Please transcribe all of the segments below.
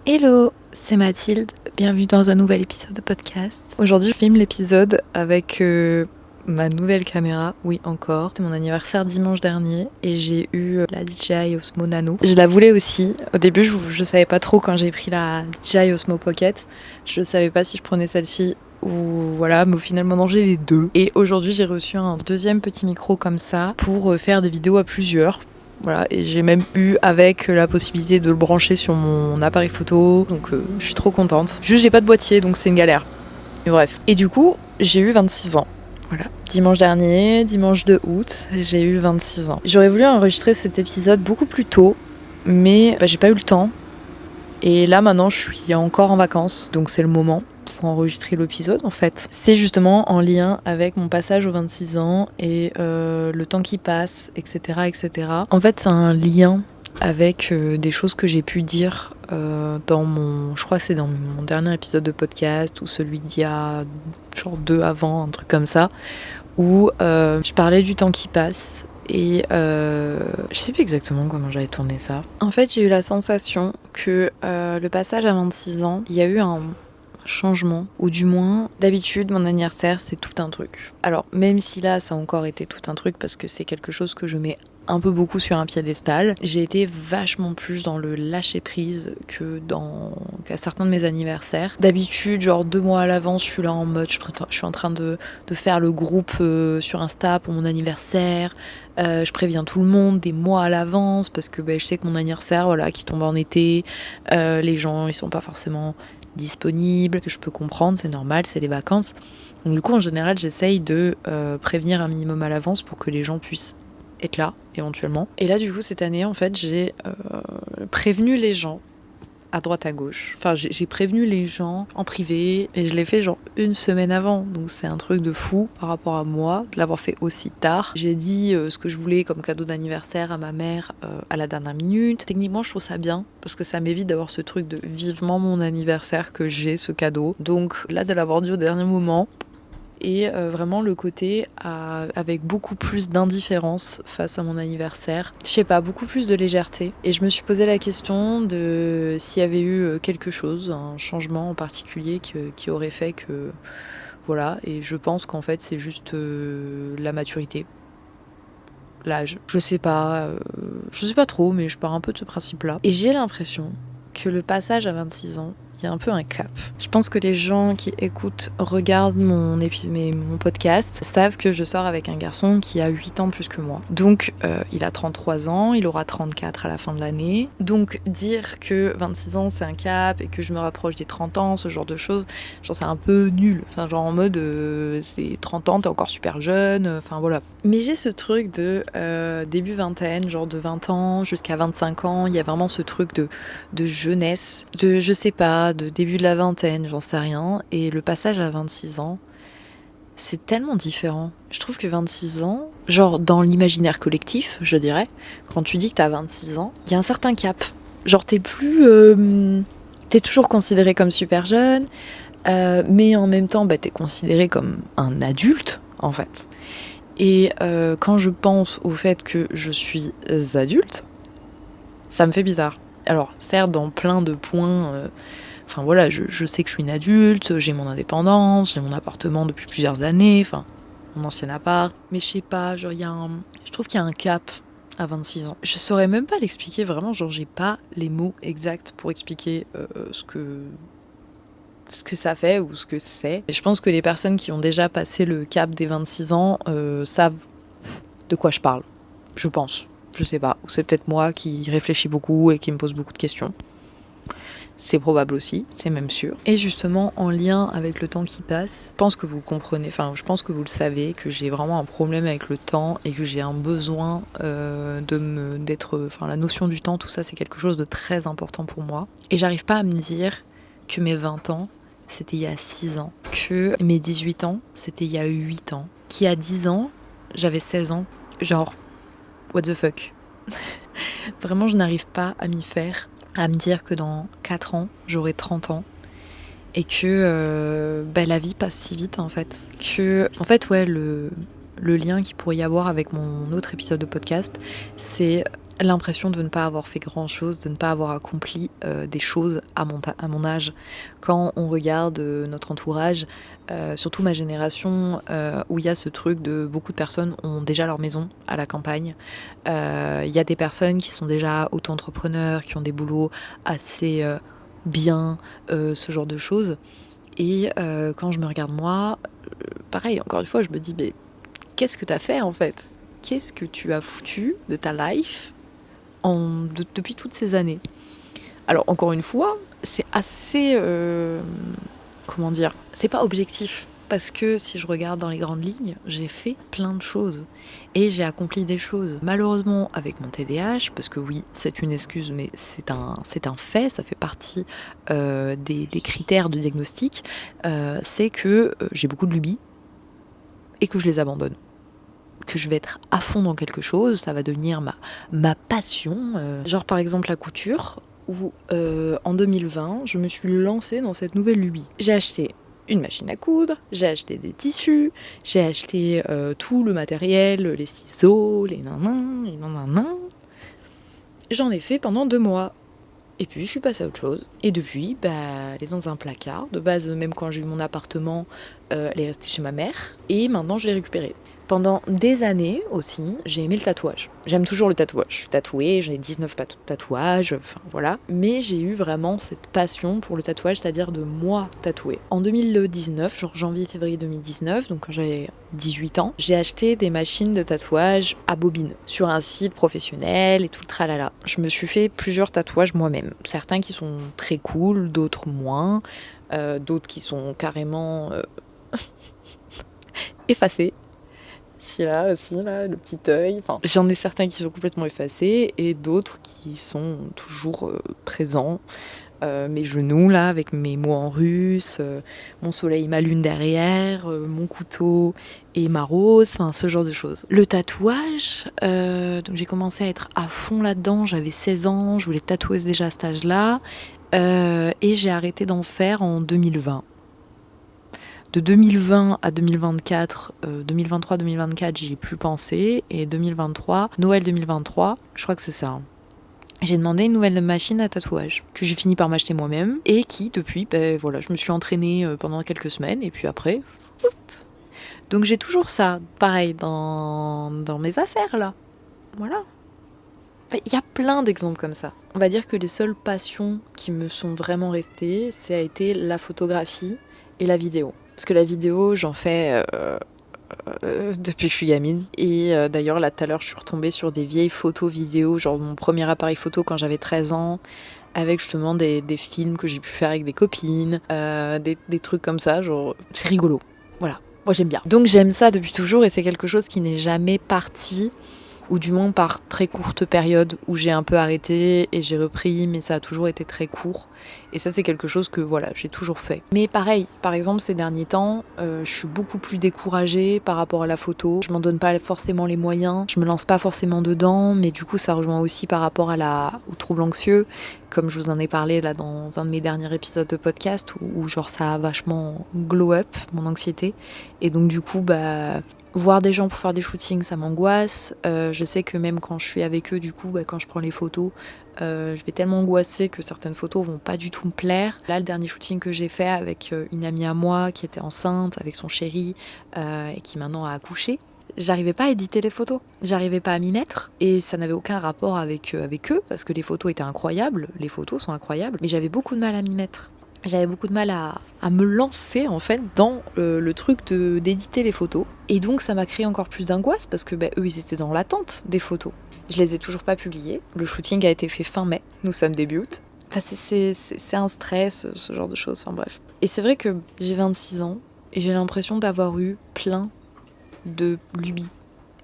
Hello, c'est Mathilde, bienvenue dans un nouvel épisode de podcast. Aujourd'hui je filme l'épisode avec ma nouvelle caméra, oui encore. C'est mon anniversaire dimanche dernier et j'ai eu la DJI Osmo Nano. Je la voulais aussi, au début je savais pas trop quand j'ai pris la DJI Osmo Pocket. Je savais pas si je prenais celle-ci ou voilà, mais au final maintenant j'ai les deux. Et aujourd'hui j'ai reçu un deuxième petit micro comme ça pour faire des vidéos à plusieurs. Voilà, et j'ai même eu avec la possibilité de le brancher sur mon appareil photo, donc je suis trop contente. Juste j'ai pas de boîtier, donc c'est une galère. Mais bref. Et du coup, j'ai eu 26 ans. Voilà. Dimanche dernier, dimanche 2 août, j'ai eu 26 ans. J'aurais voulu enregistrer cet épisode beaucoup plus tôt, mais j'ai pas eu le temps. Et là maintenant, je suis encore en vacances, donc c'est le moment pour enregistrer l'épisode en fait. C'est justement en lien avec mon passage aux 26 ans et le temps qui passe, etc. etc. En fait, c'est un lien avec des choses que j'ai pu dire dans mon... Je crois que c'est dans mon dernier épisode de podcast ou celui d'il y a genre 2 avant, un truc comme ça, où je parlais du temps qui passe. Et je sais plus exactement comment j'avais tourné ça. En fait, j'ai eu la sensation que le passage à 26 ans, il y a eu un changement, ou du moins, d'habitude, mon anniversaire, c'est tout un truc. Alors, même si là, ça a encore été tout un truc, parce que c'est quelque chose que je mets un peu beaucoup sur un piédestal, j'ai été vachement plus dans le lâcher-prise qu'à certains de mes anniversaires. D'habitude, genre 2 mois à l'avance, je suis là en mode, je suis en train de faire le groupe sur Insta pour mon anniversaire. Je préviens tout le monde des mois à l'avance, parce que je sais que mon anniversaire, voilà, qui tombe en été, les gens, ils sont pas forcément disponible, que je peux comprendre, c'est normal, c'est les vacances. Donc du coup, en général, j'essaye de prévenir un minimum à l'avance pour que les gens puissent être là, éventuellement. Et là, du coup, cette année, en fait, j'ai prévenu les gens à droite à gauche. Enfin, j'ai prévenu les gens en privé et je l'ai fait genre 1 semaine avant. Donc c'est un truc de fou par rapport à moi, de l'avoir fait aussi tard. J'ai dit ce que je voulais comme cadeau d'anniversaire à ma mère à la dernière minute. Techniquement, je trouve ça bien parce que ça m'évite d'avoir ce truc de vivement mon anniversaire que j'ai ce cadeau. Donc là, de l'avoir dit au dernier moment, et vraiment le côté avec beaucoup plus d'indifférence face à mon anniversaire. Je sais pas, beaucoup plus de légèreté. Et je me suis posé la question de s'il y avait eu quelque chose, un changement en particulier qui aurait fait que... Voilà, et je pense qu'en fait c'est juste la maturité, l'âge. Je sais pas trop, mais je pars un peu de ce principe-là. Et j'ai l'impression que le passage à 26 ans, il y a un peu un cap. Je pense que les gens qui regardent mon podcast, savent que je sors avec un garçon qui a 8 ans plus que moi. Donc, il a 33 ans, il aura 34 à la fin de l'année. Donc, dire que 26 ans, c'est un cap et que je me rapproche des 30 ans, ce genre de choses, genre, c'est un peu nul. Enfin, genre en mode, c'est 30 ans, t'es encore super jeune, enfin voilà. Mais j'ai ce truc de début vingtaine, genre de 20 ans jusqu'à 25 ans, il y a vraiment ce truc de jeunesse, de je sais pas, de début de la vingtaine, j'en sais rien. Et le passage à 26 ans, c'est tellement différent. Je trouve que 26 ans, genre dans l'imaginaire collectif, je dirais, quand tu dis que t'as 26 ans, il y a un certain cap. Genre t'es plus... t'es toujours considéré comme super jeune, mais en même temps, t'es considéré comme un adulte, en fait. Et quand je pense au fait que je suis adulte, ça me fait bizarre. Alors, certes, dans plein de points... Enfin voilà, je sais que je suis une adulte, j'ai mon indépendance, j'ai mon appartement depuis plusieurs années, enfin mon ancien appart. Mais je sais pas, genre je trouve qu'il y a un cap à 26 ans. Je saurais même pas l'expliquer vraiment, genre j'ai pas les mots exacts pour expliquer ce que ça fait ou ce que c'est. Et je pense que les personnes qui ont déjà passé le cap des 26 ans savent de quoi je parle. Je pense. Je sais pas. Ou c'est peut-être moi qui réfléchis beaucoup et qui me pose beaucoup de questions. C'est probable aussi, c'est même sûr. Et justement, en lien avec le temps qui passe, je pense que vous le comprenez, enfin je pense que vous le savez, que j'ai vraiment un problème avec le temps et que j'ai un besoin la notion du temps, tout ça c'est quelque chose de très important pour moi. Et j'arrive pas à me dire que mes 20 ans, c'était il y a 6 ans, que mes 18 ans, c'était il y a 8 ans, qu'il y a 10 ans, j'avais 16 ans, genre, what the fuck. Vraiment, je n'arrive pas à m'y faire, à me dire que dans 4 ans, j'aurai 30 ans et que la vie passe si vite en fait. En fait, ouais, le lien qu'il pourrait y avoir avec mon autre épisode de podcast, c'est l'impression de ne pas avoir fait grand-chose, de ne pas avoir accompli des choses à mon âge. Quand on regarde notre entourage, surtout ma génération, où il y a ce truc de beaucoup de personnes ont déjà leur maison à la campagne. Il y a des personnes qui sont déjà auto-entrepreneurs, qui ont des boulots assez bien, ce genre de choses. Et quand je me regarde moi, pareil, encore une fois, je me dis, mais qu'est-ce que t'as fait en fait ? Qu'est-ce que tu as foutu de ta life depuis toutes ces années ? Alors encore une fois, c'est assez... comment dire ? C'est pas objectif. Parce que si je regarde dans les grandes lignes, j'ai fait plein de choses. Et j'ai accompli des choses. Malheureusement avec mon TDAH, parce que oui, c'est une excuse, mais c'est un fait, ça fait partie des critères de diagnostic, c'est que j'ai beaucoup de lubies et que je les abandonne. Que je vais être à fond dans quelque chose, ça va devenir ma passion. Genre par exemple la couture, où en 2020, je me suis lancée dans cette nouvelle lubie. J'ai acheté une machine à coudre, j'ai acheté des tissus, j'ai acheté tout le matériel, les ciseaux, les nanans. J'en ai fait pendant 2 mois. Et puis je suis passée à autre chose. Et depuis, elle est dans un placard. De base, même quand j'ai eu mon appartement, elle est restée chez ma mère. Et maintenant, je l'ai récupérée. Pendant des années aussi, j'ai aimé le tatouage. J'aime toujours le tatouage. Je suis tatouée, j'ai 19 tatouages, enfin voilà. Mais j'ai eu vraiment cette passion pour le tatouage, c'est-à-dire de moi tatouer. En 2019, genre janvier-février 2019, donc quand j'avais 18 ans, j'ai acheté des machines de tatouage à bobine sur un site professionnel et tout le tralala. Je me suis fait plusieurs tatouages moi-même. Certains qui sont très cool, d'autres moins, d'autres qui sont carrément effacés. Celui-là aussi, là, le petit œil. Enfin, j'en ai certains qui sont complètement effacés et d'autres qui sont toujours présents. Mes genoux, là, avec mes mots en russe, mon soleil, ma lune derrière, mon couteau et ma rose, enfin, ce genre de choses. Le tatouage, donc j'ai commencé à être à fond là-dedans, j'avais 16 ans, je voulais tatouer déjà à cet âge-là, et j'ai arrêté d'en faire en 2020. De 2020 à 2024, 2023-2024, j'y ai plus pensé. Et 2023, Noël 2023, je crois que c'est ça. J'ai demandé une nouvelle machine à tatouage que j'ai fini par m'acheter moi-même et qui, depuis, voilà, je me suis entraînée pendant quelques semaines et puis après, hop. Donc j'ai toujours ça, pareil, dans mes affaires là. Voilà. Il y a plein d'exemples comme ça. On va dire que les seules passions qui me sont vraiment restées, ça a été la photographie et la vidéo. Parce que la vidéo, j'en fais depuis que je suis gamine. Et d'ailleurs, là, tout à l'heure, je suis retombée sur des vieilles photos vidéo, genre mon premier appareil photo quand j'avais 13 ans, avec justement des films que j'ai pu faire avec des copines, des trucs comme ça, genre, c'est rigolo. Voilà, moi j'aime bien. Donc j'aime ça depuis toujours et c'est quelque chose qui n'est jamais parti, ou du moins par très courte période où j'ai un peu arrêté et j'ai repris, mais ça a toujours été très court. Et ça, c'est quelque chose que voilà, j'ai toujours fait. Mais pareil, par exemple, ces derniers temps, je suis beaucoup plus découragée par rapport à la photo. Je m'en donne pas forcément les moyens, je me lance pas forcément dedans, mais du coup, ça rejoint aussi par rapport au trouble anxieux, comme je vous en ai parlé là dans un de mes derniers épisodes de podcast, où genre ça a vachement glow up, mon anxiété. Et donc du coup, voir des gens pour faire des shootings, ça m'angoisse. Je sais que même quand je suis avec eux, du coup, quand je prends les photos, je vais tellement angoisser que certaines photos vont pas du tout me plaire. Là, le dernier shooting que j'ai fait avec une amie à moi qui était enceinte, avec son chéri, et qui maintenant a accouché, j'arrivais pas à éditer les photos. J'arrivais pas à m'y mettre. Et ça n'avait aucun rapport avec eux, parce que les photos étaient incroyables. Les photos sont incroyables. Mais j'avais beaucoup de mal à m'y mettre. J'avais beaucoup de mal à me lancer en fait dans le truc d'éditer les photos. Et donc ça m'a créé encore plus d'angoisse parce que eux ils étaient dans l'attente des photos. Je les ai toujours pas publiées. Le shooting a été fait fin mai. Nous sommes début août. C'est un stress, ce genre de choses. Enfin bref. Et c'est vrai que j'ai 26 ans et j'ai l'impression d'avoir eu plein de lubies,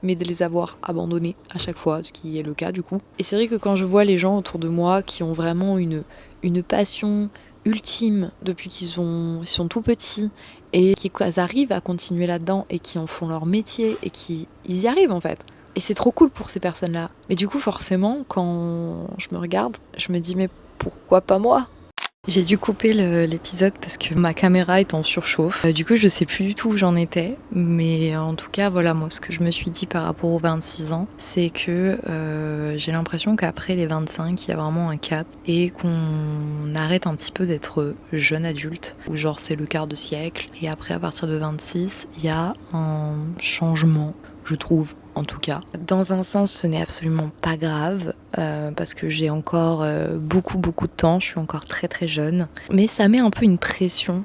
mais de les avoir abandonnées à chaque fois, ce qui est le cas du coup. Et c'est vrai que quand je vois les gens autour de moi qui ont vraiment une passion ultime depuis qu'ils sont tout petits et qui arrivent à continuer là-dedans et qui en font leur métier et ils y arrivent en fait. Et c'est trop cool pour ces personnes-là. Mais du coup forcément quand je me regarde, je me dis mais pourquoi pas moi ? J'ai dû couper l'épisode parce que ma caméra est en surchauffe. Du coup, je sais plus du tout où j'en étais. Mais en tout cas, voilà, moi, ce que je me suis dit par rapport aux 26 ans, c'est que j'ai l'impression qu'après les 25, il y a vraiment un cap et qu'on arrête un petit peu d'être jeune adulte, où genre c'est le quart de siècle. Et après, à partir de 26, il y a un changement, je trouve. En tout cas, dans un sens, ce n'est absolument pas grave parce que j'ai encore beaucoup de temps, je suis encore très très jeune. Mais ça met un peu une pression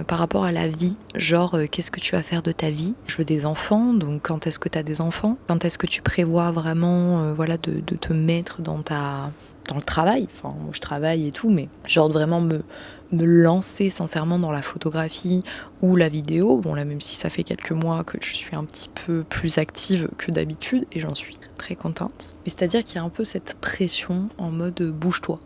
par rapport à la vie, genre qu'est-ce que tu vas faire de ta vie? Je veux des enfants, donc quand est-ce que tu as des enfants? Quand est-ce que tu prévois vraiment voilà, de te mettre dans le travail? Enfin, moi je travaille et tout, mais genre de vraiment me lancer sincèrement dans la photographie ou la vidéo. Bon là, même si ça fait quelques mois que je suis un petit peu plus active que d'habitude et j'en suis très contente. Mais c'est-à-dire qu'il y a un peu cette pression en mode bouge-toi,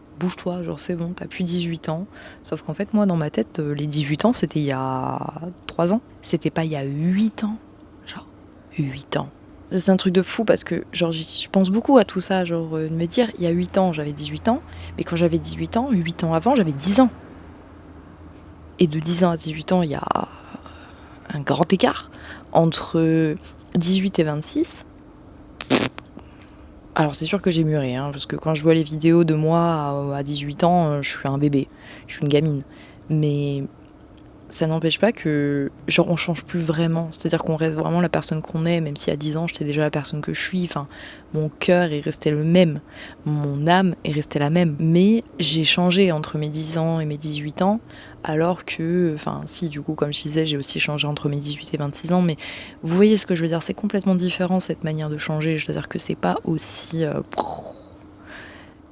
genre c'est bon, t'as plus 18 ans. Sauf qu'en fait, moi, dans ma tête, les 18 ans, c'était il y a 3 ans. C'était pas il y a 8 ans. Genre, 8 ans. C'est un truc de fou parce que genre, je pense beaucoup à tout ça. Genre, de me dire, il y a 8 ans, j'avais 18 ans. Mais quand j'avais 18 ans, 8 ans avant, j'avais 10 ans. Et de 10 ans à 18 ans, il y a un grand écart entre 18 et 26. Alors c'est sûr que j'ai mûri, hein, parce que quand je vois les vidéos de moi à 18 ans, je suis un bébé, je suis une gamine. Mais ça n'empêche pas que genre on change plus vraiment, c'est-à-dire qu'on reste vraiment la personne qu'on est, même si à 10 ans j'étais déjà la personne que je suis. Enfin, mon cœur est resté le même, mon âme est restée la même, mais j'ai changé entre mes 10 ans et mes 18 ans, alors que, enfin si, du coup comme je disais, j'ai aussi changé entre mes 18 et 26 ans, mais vous voyez ce que je veux dire, c'est complètement différent cette manière de changer, c'est-à-dire que c'est pas aussi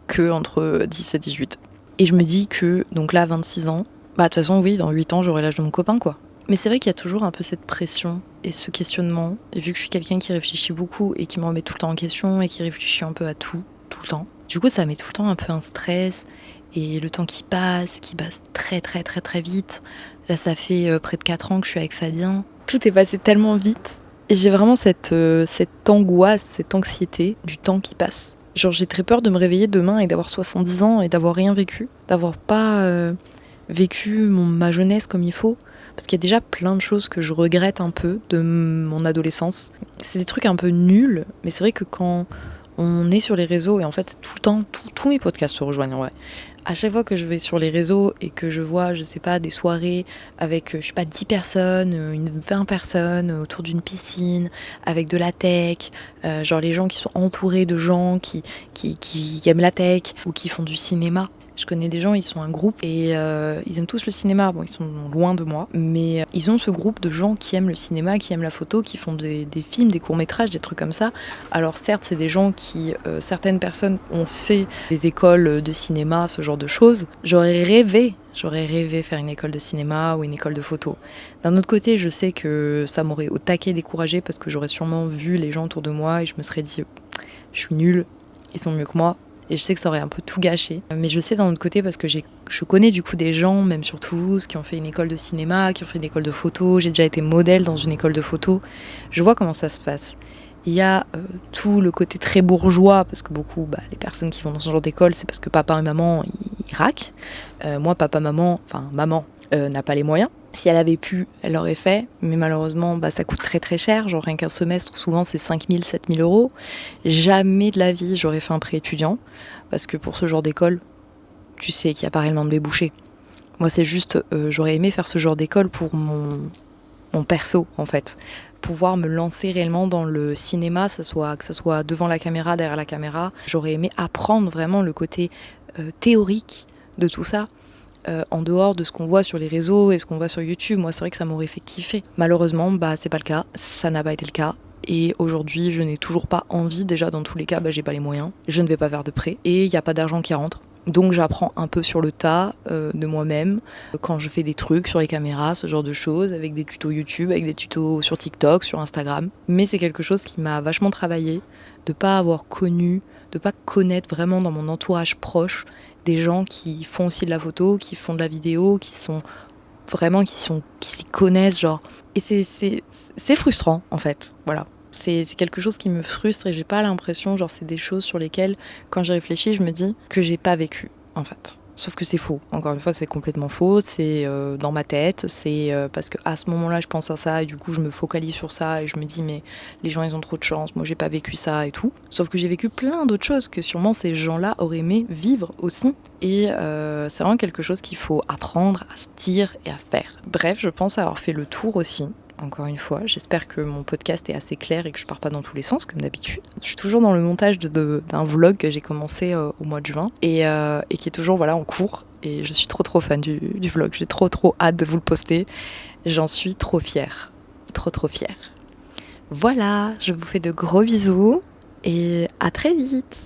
que entre 10 et 18. Et je me dis que, donc là, 26 ans, bah de toute façon oui, dans 8 ans j'aurai l'âge de mon copain quoi. Mais c'est vrai qu'il y a toujours un peu cette pression et ce questionnement, et vu que je suis quelqu'un qui réfléchit beaucoup et qui me remet tout le temps en question et qui réfléchit un peu à tout le temps, du coup ça met tout le temps un peu un stress, et le temps qui passe très très très très vite. Là ça fait près de 4 ans que je suis avec Fabien, tout est passé tellement vite, et j'ai vraiment cette angoisse, cette anxiété du temps qui passe. Genre j'ai très peur de me réveiller demain et d'avoir 70 ans et d'avoir rien vécu, d'avoir pas vécu ma jeunesse comme il faut, parce qu'il y a déjà plein de choses que je regrette un peu de mon adolescence. C'est des trucs un peu nuls, mais c'est vrai que quand on est sur les réseaux, et en fait tout le temps, tous mes podcasts se rejoignent, ouais. À chaque fois que je vais sur les réseaux et que je vois, je sais pas, des soirées avec, je sais pas, 10 personnes, 20 personnes autour d'une piscine, avec de la tech, genre les gens qui sont entourés de gens qui aiment la tech ou qui font du cinéma. Je connais des gens, ils sont un groupe et ils aiment tous le cinéma. Bon, ils sont loin de moi, mais ils ont ce groupe de gens qui aiment le cinéma, qui aiment la photo, qui font des films, des courts-métrages, des trucs comme ça. Alors certes, c'est des gens qui, certaines personnes ont fait des écoles de cinéma, ce genre de choses. J'aurais rêvé faire une école de cinéma ou une école de photo. D'un autre côté, je sais que ça m'aurait au taquet découragée parce que j'aurais sûrement vu les gens autour de moi et je me serais dit, je suis nulle, ils sont mieux que moi. Et je sais que ça aurait un peu tout gâché. Mais je sais d'un autre côté parce que je connais du coup des gens, même sur Toulouse, qui ont fait une école de cinéma, qui ont fait une école de photo. J'ai déjà été modèle dans une école de photo. Je vois comment ça se passe. Il y a tout le côté très bourgeois, parce que beaucoup, les personnes qui vont dans ce genre d'école, c'est parce que papa et maman, ils raquent. Moi, maman n'a pas les moyens. Si elle avait pu, elle l'aurait fait, mais malheureusement, ça coûte très très cher. Genre rien qu'un semestre, souvent c'est 5 000, 7 000 euros. Jamais de la vie, j'aurais fait un prêt étudiant, parce que pour ce genre d'école, tu sais qu'il n'y a pas réellement de débouchés. Moi, c'est juste, j'aurais aimé faire ce genre d'école pour mon perso, en fait. Pouvoir me lancer réellement dans le cinéma, que ça soit devant la caméra, derrière la caméra. J'aurais aimé apprendre vraiment le côté théorique de tout ça. En dehors de ce qu'on voit sur les réseaux et ce qu'on voit sur YouTube, moi c'est vrai que ça m'aurait fait kiffer. Malheureusement, c'est pas le cas, ça n'a pas été le cas. Et aujourd'hui, je n'ai toujours pas envie, déjà dans tous les cas, j'ai pas les moyens. Je ne vais pas faire de prêt et il n'y a pas d'argent qui rentre. Donc j'apprends un peu sur le tas de moi-même, quand je fais des trucs sur les caméras, ce genre de choses, avec des tutos YouTube, avec des tutos sur TikTok, sur Instagram. Mais c'est quelque chose qui m'a vachement travaillé, de pas avoir connu, de pas connaître vraiment dans mon entourage proche des gens qui font aussi de la photo, qui font de la vidéo, qui s'y connaissent, genre. Et c'est frustrant, en fait, voilà. C'est quelque chose qui me frustre et j'ai pas l'impression, genre c'est des choses sur lesquelles, quand j'y réfléchis, je me dis que j'ai pas vécu, en fait. Sauf que c'est faux. Encore une fois, c'est complètement faux. C'est dans ma tête. C'est parce que à ce moment-là, je pense à ça et du coup, je me focalise sur ça et je me dis mais les gens, ils ont trop de chance. Moi, j'ai pas vécu ça et tout. Sauf que j'ai vécu plein d'autres choses que sûrement ces gens-là auraient aimé vivre aussi. Et c'est vraiment quelque chose qu'il faut apprendre à se dire et à faire. Bref, je pense avoir fait le tour aussi. Encore une fois, j'espère que mon podcast est assez clair et que je pars pas dans tous les sens comme d'habitude. Je suis toujours dans le montage d'un vlog que j'ai commencé au mois de juin et qui est toujours en cours. Et je suis trop fan du vlog. J'ai trop hâte de vous le poster. J'en suis trop fière. Trop fière. Voilà, je vous fais de gros bisous et à très vite.